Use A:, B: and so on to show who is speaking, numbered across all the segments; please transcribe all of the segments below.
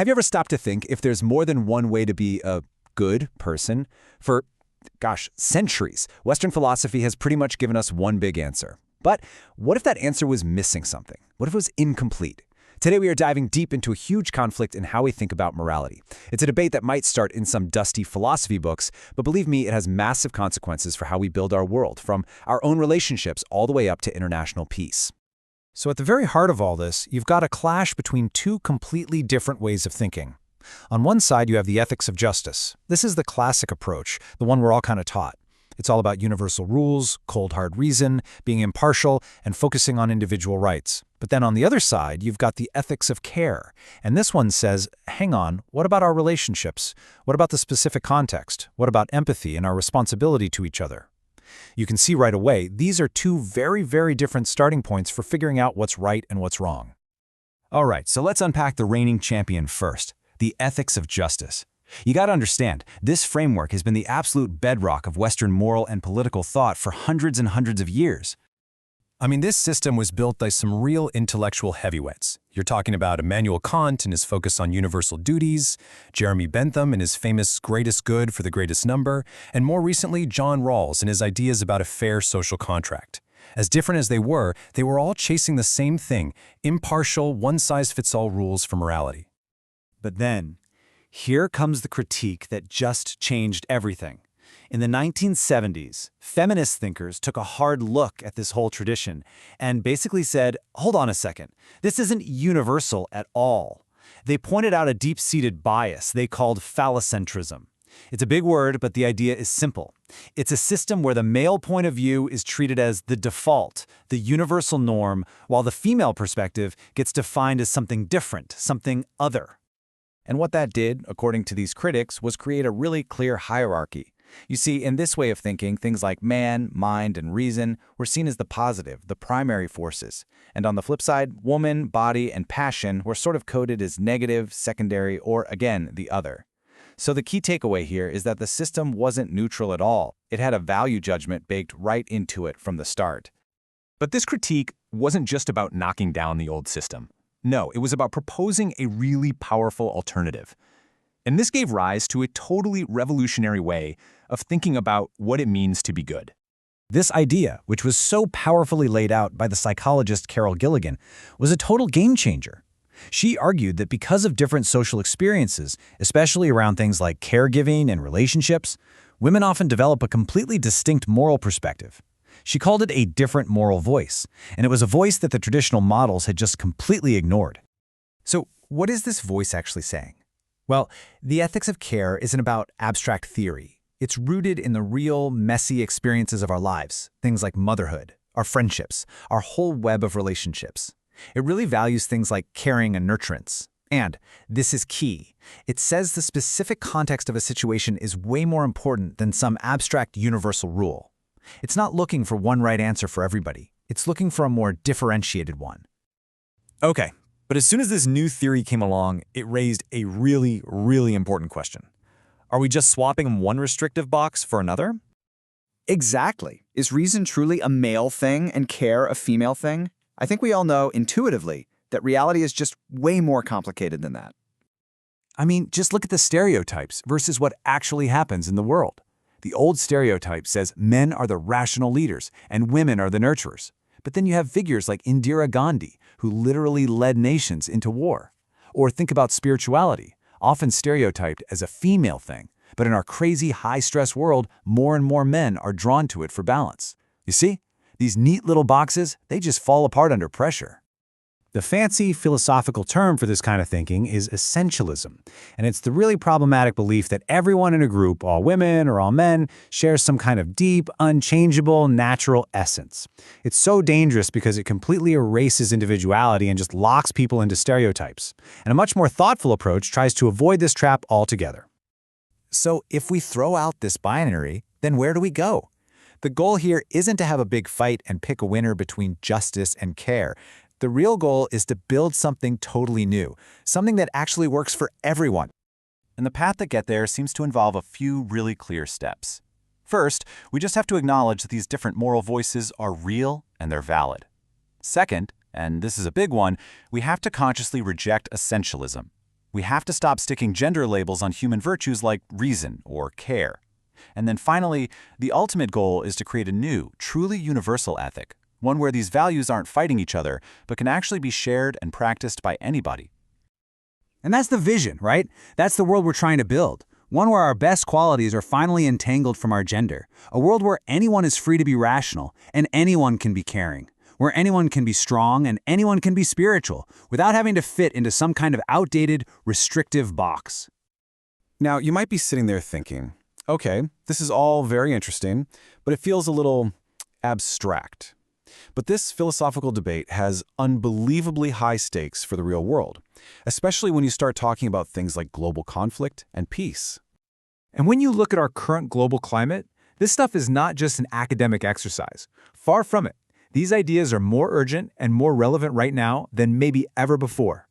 A: Have you ever stopped to think if there's more than one way to be a good person? For, centuries, Western philosophy has pretty much given us one big answer. But what if that answer was missing something? What if it was incomplete? Today we are diving deep into a huge conflict in how we think about morality. It's a debate that might start in some dusty philosophy books, but believe me, it has massive consequences for how we build our world, from our own relationships all the way up to international peace.
B: So at the very heart of all this, you've got a clash between two completely different ways of thinking. On one side, you have the ethics of justice. This is the classic approach, the one we're all kind of taught. It's all about universal rules, cold hard reason, being impartial, and focusing on individual rights. But then on the other side, you've got the ethics of care. And this one says, hang on, what about our relationships? What about the specific context? What about empathy and our responsibility to each other? You can see right away, these are two very, very different starting points for figuring out what's right and what's wrong.
A: All right, so let's unpack the reigning champion first, the ethics of justice. You got to understand, this framework has been the absolute bedrock of Western moral and political thought for hundreds and hundreds of years.
C: I mean, this system was built by some real intellectual heavyweights. You're talking about Immanuel Kant and his focus on universal duties, Jeremy Bentham and his famous greatest good for the greatest number, and more recently, John Rawls and his ideas about a fair social contract. As different as they were all chasing the same thing, impartial, one-size-fits-all rules for morality.
D: But then, here comes the critique that just changed everything. In the 1970s, feminist thinkers took a hard look at this whole tradition and basically said, hold on a second, this isn't universal at all. They pointed out a deep-seated bias they called phallocentrism. It's a big word, but the idea is simple. It's a system where the male point of view is treated as the default, the universal norm, while the female perspective gets defined as something different, something other.
A: And what that did, according to these critics, was create a really clear hierarchy. You see, in this way of thinking, things like man, mind, and reason were seen as the positive, the primary forces. And on the flip side, woman, body, and passion were sort of coded as negative, secondary, or, again, the other. So the key takeaway here is that the system wasn't neutral at all. It had a value judgment baked right into it from the start.
E: But this critique wasn't just about knocking down the old system. No, it was about proposing a really powerful alternative. And this gave rise to a totally revolutionary way of thinking about what it means to be good.
B: This idea, which was so powerfully laid out by the psychologist Carol Gilligan, was a total game changer. She argued that because of different social experiences, especially around things like caregiving and relationships, women often develop a completely distinct moral perspective. She called it a different moral voice, and it was a voice that the traditional models had just completely ignored.
A: So what is this voice actually saying? Well, the ethics of care isn't about abstract theory. It's rooted in the real, messy experiences of our lives, things like motherhood, our friendships, our whole web of relationships. It really values things like caring and nurturance. And, this is key, it says the specific context of a situation is way more important than some abstract universal rule. It's not looking for one right answer for everybody. It's looking for a more differentiated one.
F: Okay, but as soon as this new theory came along, it raised a really, really important question. Are we just swapping one restrictive box for another?
G: Exactly. Is reason truly a male thing and care a female thing? I think we all know intuitively that reality is just way more complicated than that.
A: I mean, just look at the stereotypes versus what actually happens in the world. The old stereotype says men are the rational leaders and women are the nurturers. But then you have figures like Indira Gandhi, who literally led nations into war. Or think about spirituality, often stereotyped as a female thing, but in our crazy high-stress world, more and more men are drawn to it for balance. You see, these neat little boxes, they just fall apart under pressure.
B: The fancy philosophical term for this kind of thinking is essentialism, and it's the really problematic belief that everyone in a group, all women or all men, shares some kind of deep, unchangeable, natural essence. It's so dangerous because it completely erases individuality and just locks people into stereotypes. And a much more thoughtful approach tries to avoid this trap altogether.
A: So if we throw out this binary, then where do we go? The goal here isn't to have a big fight and pick a winner between justice and care. The real goal is to build something totally new, something that actually works for everyone. And the path to get there seems to involve a few really clear steps. First, we just have to acknowledge that these different moral voices are real and they're valid. Second, and this is a big one, we have to consciously reject essentialism.
B: We have to stop sticking gender labels on human virtues like reason or care. And then finally, the ultimate goal is to create a new, truly universal ethic, one where these values aren't fighting each other, but can actually be shared and practiced by anybody.
D: And that's the vision, right? That's the world we're trying to build. One where our best qualities are finally entangled from our gender. A world where anyone is free to be rational, and anyone can be caring. Where anyone can be strong and anyone can be spiritual, without having to fit into some kind of outdated, restrictive box.
C: Now, you might be sitting there thinking, okay, this is all very interesting, but it feels a little abstract. But this philosophical debate has unbelievably high stakes for the real world, especially when you start talking about things like global conflict and peace.
E: And when you look at our current global climate, this stuff is not just an academic exercise. Far from it. These ideas are more urgent and more relevant right now than maybe ever before.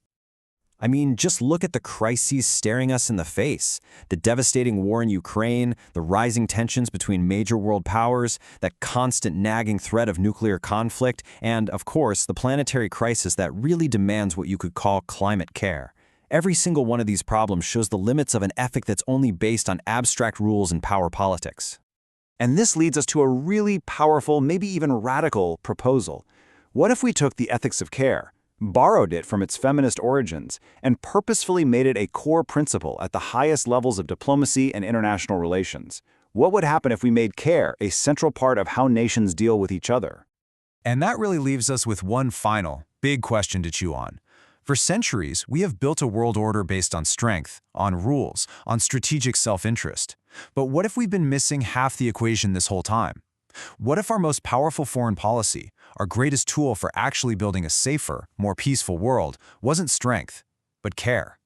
H: I mean, just look at the crises staring us in the face. The devastating war in Ukraine, the rising tensions between major world powers, that constant nagging threat of nuclear conflict, and, of course, the planetary crisis that really demands what you could call climate care. Every single one of these problems shows the limits of an ethic that's only based on abstract rules and power politics.
B: And this leads us to a really powerful, maybe even radical proposal. What if we took the ethics of care, borrowed it from its feminist origins, and purposefully made it a core principle at the highest levels of diplomacy and international relations? What would happen if we made care a central part of how nations deal with each other?
C: And that really leaves us with one final, big question to chew on. For centuries, we have built a world order based on strength, on rules, on strategic self-interest. But what if we've been missing half the equation this whole time? What if our most powerful foreign policy, our greatest tool for actually building a safer, more peaceful world, wasn't strength, but care?